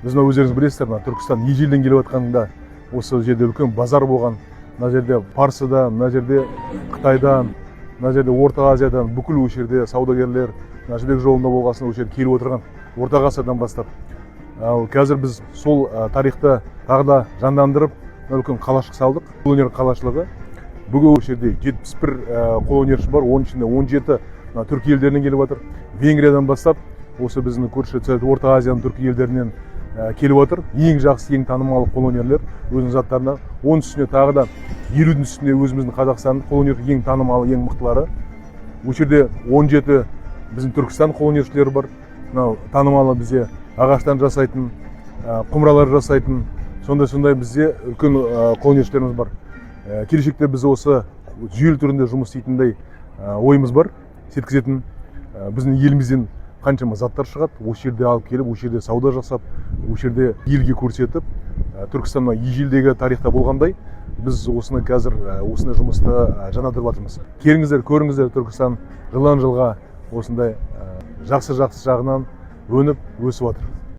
Біздің өздеріңіз білесіздер, Түркістан ежелден келіп жатқанында осы жерде үлкен базар болған. Мына жерде Парсыдан, мына жерде Қытайдан, мына жерде Орта Азиядан бүкіл осы жерде саудагерлер жібек жолында болғасын осы жерге келіп отырған орта ғасырдан бастап. Ал қазір біз сол тарихты тағы да жандандырып, үлкен қалашық салдық. Қолөнер қалашылығы. Бүгін осы жерде 71 қолөнерші бар, оның ішінде 17 түркі елдерінен келіп жатыр. Венгриядан бастап осы біздің көрші Орта Азияның түркі елдерінен келіп отыр. Ең жақсы, ең танымал қолөнерлер өзінің заттарына. Оның үстіне тағы да 50-дің үстінде өзіміздің Қазақстан қолөнер ең танымалы, ең мықтылары. Осы жерде 17 біздің Түркістан қолөнершілері бар. Танымалы бізде ағаштан жасайтын, құмыралар жасайтын, сондай бізде үлкен қолөнершілеріміз бар. Келешекте біз осы жүйелі түрінде жұмыс істейтіндей ойымыз бар. Жеткізетін біздің елімізден қаншама заттар шығады, осы жерде алып келіп, осы жерде сауда жасап, осы жерде елге көрсетіп, Түркістанның ежелдегі тарихта болғандай, біз осыны қазір осындай жұмысты жандандырып жатырмыз. Келіңіздер, көріңіздер, Түркістан жылдан жылға осындай жақсы жағынан өніп өсіп жатыр.